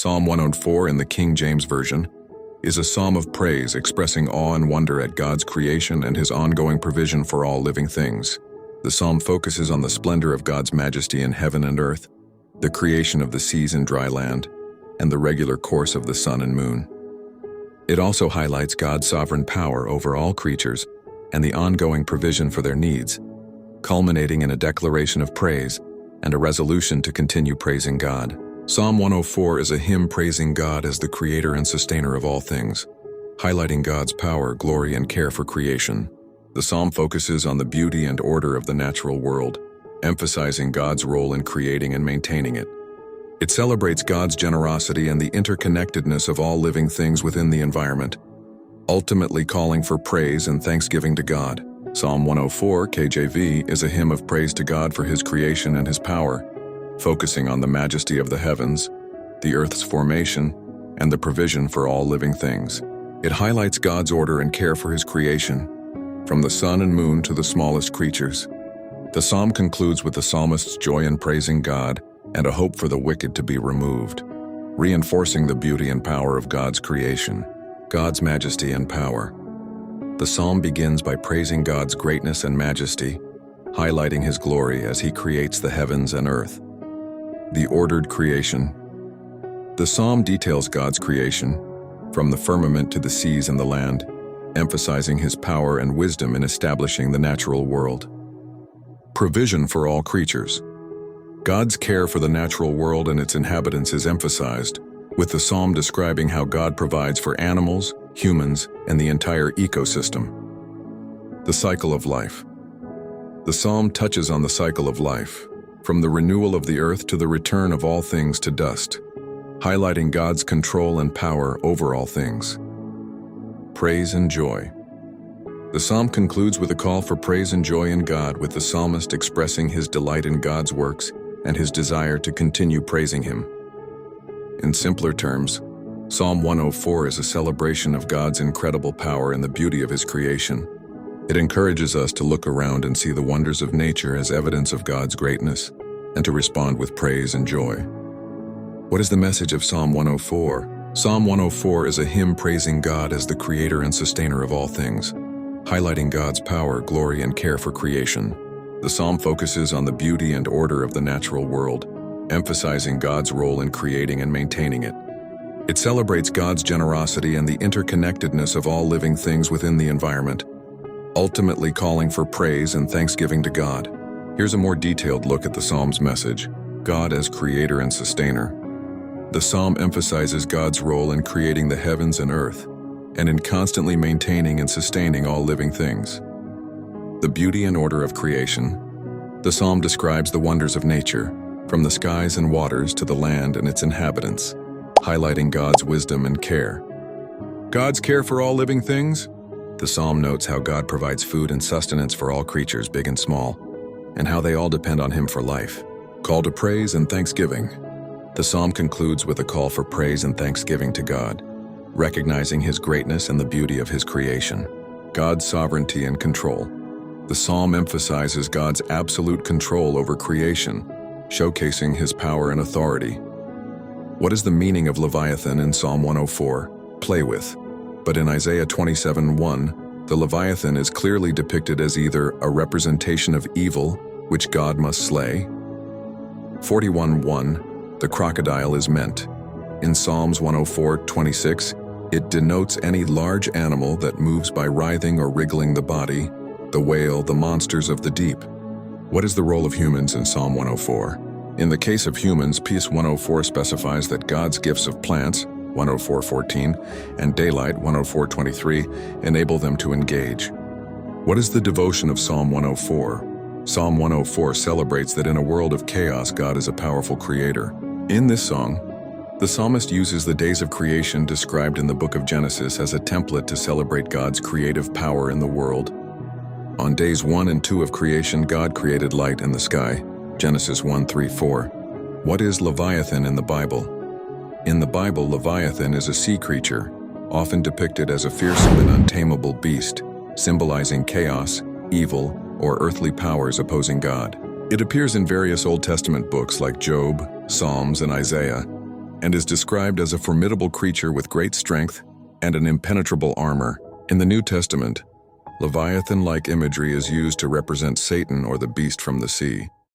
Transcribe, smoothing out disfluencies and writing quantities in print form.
Psalm 104 in the King James Version is a psalm of praise expressing awe and wonder at God's creation and his ongoing provision for all living things. The psalm focuses on the splendor of God's majesty in heaven and earth, the creation of the seas and dry land, and the regular course of the sun and moon. It also highlights God's sovereign power over all creatures and the ongoing provision for their needs, culminating in a declaration of praise and a resolution to continue praising God. Psalm 104 is a hymn praising God as the creator and sustainer of all things, highlighting God's power, glory, and care for creation. The psalm focuses on the beauty and order of the natural world, emphasizing God's role in creating and maintaining it. It celebrates God's generosity and the interconnectedness of all living things within the environment, ultimately calling for praise and thanksgiving to God. Psalm 104, KJV, is a hymn of praise to God for his creation and his power, focusing on the majesty of the heavens, the earth's formation, and the provision for all living things. It highlights God's order and care for his creation, from the sun and moon to the smallest creatures. The psalm concludes with the psalmist's joy in praising God and a hope for the wicked to be removed, reinforcing the beauty and power of God's creation, God's majesty and power. The psalm begins by praising God's greatness and majesty, highlighting his glory as he creates the heavens and earth. The ordered creation. The psalm details God's creation, from the firmament to the seas and the land, emphasizing his power and wisdom in establishing the natural world. Provision for all creatures. God's care for the natural world and its inhabitants is emphasized, with the psalm describing how God provides for animals, humans, and the entire ecosystem. The cycle of life. The psalm touches on the cycle of life, from the renewal of the earth to the return of all things to dust, highlighting God's control and power over all things. Praise and joy. The psalm concludes with a call for praise and joy in God, with the psalmist expressing his delight in God's works and his desire to continue praising him. In simpler terms, Psalm 104 is a celebration of God's incredible power and the beauty of his creation. It encourages us to look around and see the wonders of nature as evidence of God's greatness, and to respond with praise and joy. What is the message of Psalm 104? Psalm 104 is a hymn praising God as the creator and sustainer of all things, highlighting God's power, glory, and care for creation. The psalm focuses on the beauty and order of the natural world, emphasizing God's role in creating and maintaining it. It celebrates God's generosity and the interconnectedness of all living things within the environment, ultimately calling for praise and thanksgiving to God. Here's a more detailed look at the psalm's message: God as creator and sustainer. The psalm emphasizes God's role in creating the heavens and earth, and in constantly maintaining and sustaining all living things. The beauty and order of creation. The psalm describes the wonders of nature, from the skies and waters to the land and its inhabitants, highlighting God's wisdom and care. God's care for all living things. The psalm notes how God provides food and sustenance for all creatures, big and small, and how they all depend on him for life. Call to praise and thanksgiving. The psalm concludes with a call for praise and thanksgiving to God, recognizing his greatness and the beauty of his creation, God's sovereignty and control. The psalm emphasizes God's absolute control over creation, showcasing his power and authority. What is the meaning of Leviathan in Psalm 104? Play with. But in Isaiah 27:1, the Leviathan is clearly depicted as either a representation of evil, which God must slay. 41:1, the crocodile is meant. In Psalms 104:26, it denotes any large animal that moves by writhing or wriggling the body, the whale, the monsters of the deep. What is the role of humans in Psalm 104? In the case of humans, Piece 104 specifies that God's gifts of plants, 104:14, and daylight, 104:23, enable them to engage. What is the devotion of Psalm 104? Psalm 104 celebrates that in a world of chaos, God is a powerful creator. In this song, the psalmist uses the days of creation described in the book of Genesis as a template to celebrate God's creative power in the world. On days 1 and 2 of creation, God created light and the sky, Genesis 1:3-4. What is Leviathan in the Bible? In the Bible, Leviathan is a sea creature, often depicted as a fearsome and untamable beast, symbolizing chaos, evil, or earthly powers opposing God. It appears in various Old Testament books like Job, Psalms, and Isaiah, and is described as a formidable creature with great strength and an impenetrable armor. In the New Testament, Leviathan-like imagery is used to represent Satan or the beast from the sea.